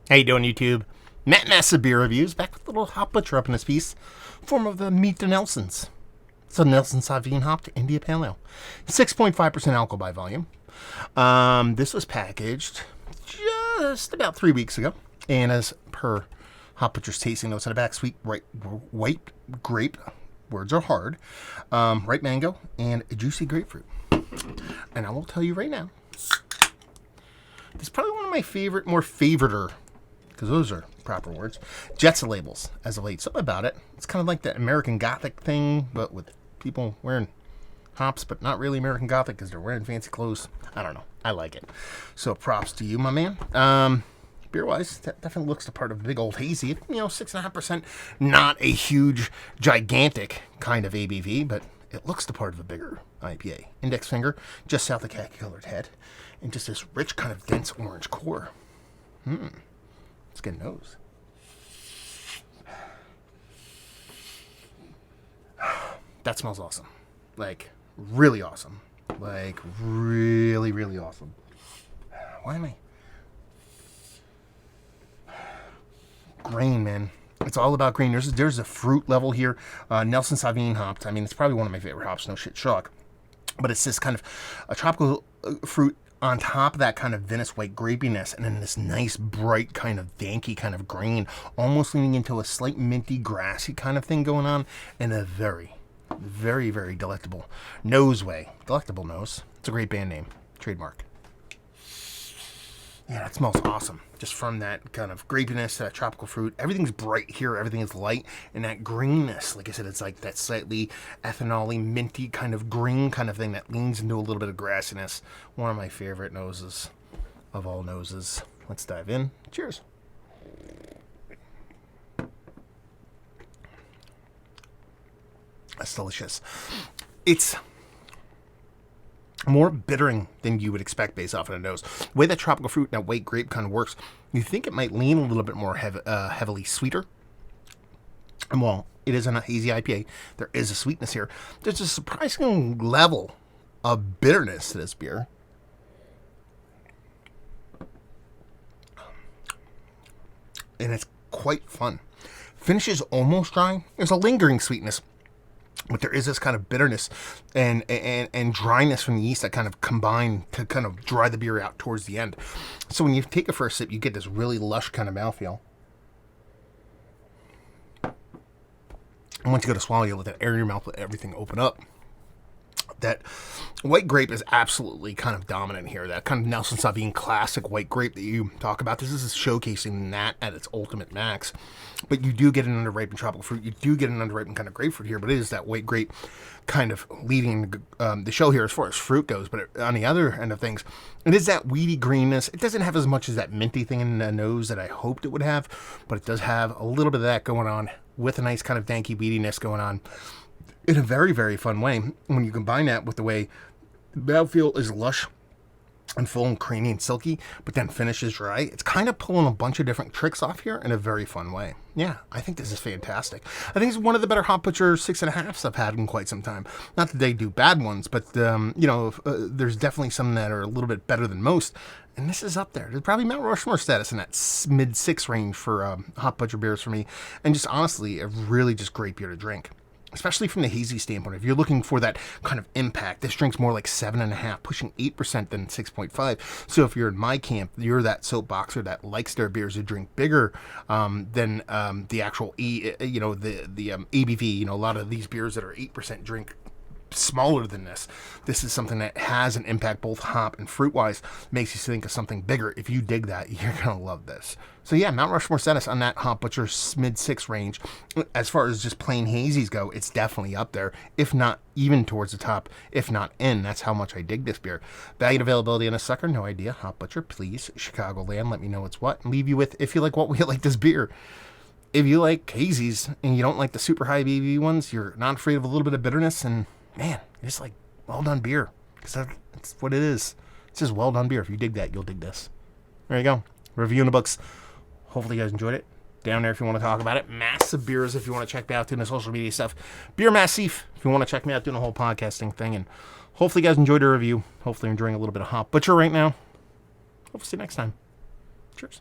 How you doing, YouTube? Matt Massa Beer Reviews, back with a little hop butcher up in this piece, form of the Meet the Nelsons. So Nelson Sauvin hopped India Pale Ale, 6.5% alcohol by volume. This was packaged just about 3 weeks ago, and as per hop butcher's tasting notes on the back, sweet white grape, words are hard, ripe mango, and a juicy grapefruit. And I will tell you right now, this is probably one of my more favoriter, because those are proper words, Jets labels as of late. Something about it. It's kind of like that American Gothic thing, but with people wearing hops, but not really American Gothic because they're wearing fancy clothes. I don't know. I like it. So props to you, my man. Beer-wise, that definitely looks the part of big old Hazie. 6.5%. Not a huge, gigantic kind of ABV, but it looks the part of a bigger IPA. Index finger, just south of khaki-colored head, and just this rich kind of dense orange core. Let's get a nose. That smells awesome. Like, really awesome. Like, really, really awesome. Why am I... Grain, man. It's all about grain. There's a fruit level here. Nelson Sauvin hopped. I mean, it's probably one of my favorite hops. No shit, shock. But it's this kind of a tropical fruit on top of that kind of Venice white grapiness, and then this nice, bright kind of danky kind of grain, almost leaning into a slight minty, grassy kind of thing going on, in a very, very, very delectable nose way. Delectable nose. It's a great band name. Trademark. Yeah, that smells awesome. Just from that kind of grapiness, that tropical fruit. Everything's bright here. Everything is light. And that greenness, like I said, it's like that slightly ethanol-y, minty kind of green kind of thing that leans into a little bit of grassiness. One of my favorite noses of all noses. Let's dive in. Cheers. That's delicious. It's more bittering than you would expect based off of the nose. The way that tropical fruit and that white grape kind of works, you think it might lean a little bit more heavily sweeter. And while it is a hazy IPA, there is a sweetness here. There's a surprising level of bitterness to this beer. And it's quite fun. Finish is almost dry. There's a lingering sweetness, but there is this kind of bitterness and dryness from the yeast that kind of combine to kind of dry the beer out towards the end. So when you take a first sip, you get this really lush kind of mouthfeel. And once you go to swallow, you let that air in your mouth, let everything open up. That white grape is absolutely kind of dominant here. That kind of Nelson Sauvin classic white grape that you talk about. This is showcasing that at its ultimate max. But you do get an underripened tropical fruit. You do get an underripened kind of grapefruit here. But it is that white grape kind of leading the show here as far as fruit goes. But on the other end of things, it is that weedy greenness. It doesn't have as much as that minty thing in the nose that I hoped it would have. But it does have a little bit of that going on with a nice kind of danky weediness going on in a very, very fun way. When you combine that with the way the mouthfeel is lush and full and creamy and silky, but then finishes dry, it's kind of pulling a bunch of different tricks off here in a very fun way. Yeah, I think this is fantastic. I think it's one of the better Hop Butcher 6.5s I've had in quite some time. Not that they do bad ones, but, there's definitely some that are a little bit better than most. And this is up there. There's probably Mount Rushmore status in that mid-6 range for Hop Butcher beers for me. And just honestly, a really just great beer to drink. Especially from the hazy standpoint. If you're looking for that kind of impact, this drink's more like 7.5, pushing 8% than 6.5. So if you're in my camp, you're that soapboxer that likes their beers to drink bigger than the actual the ABV. A lot of these beers that are 8% drink smaller than this. This is something that has an impact both hop and fruit wise, makes you think of something bigger. If you dig that, you're gonna love this. So yeah, Mount Rushmore status on that Hop Butcher mid-6 range. As far as just plain hazies go, it's definitely up there, if not even towards the top, if not in. That's how much I dig this beer. Value and availability on a sucker, no idea. Hop Butcher, please, Chicagoland, let me know what's what, and leave you with, if you like what we like this beer. If you like hazies and you don't like the super high ABV ones, you're not afraid of a little bit of bitterness, and man, it's like well done beer. Because that's what it is. It's just well done beer. If you dig that, you'll dig this. There you go. Review in the books. Hopefully you guys enjoyed it. Down there if you want to talk about it. Massive Beers if you want to check me out doing the social media stuff. Beer Massif if you want to check me out doing the whole podcasting thing. And hopefully you guys enjoyed the review. Hopefully you're enjoying a little bit of Hop Butcher right now. Hope to see you next time. Cheers.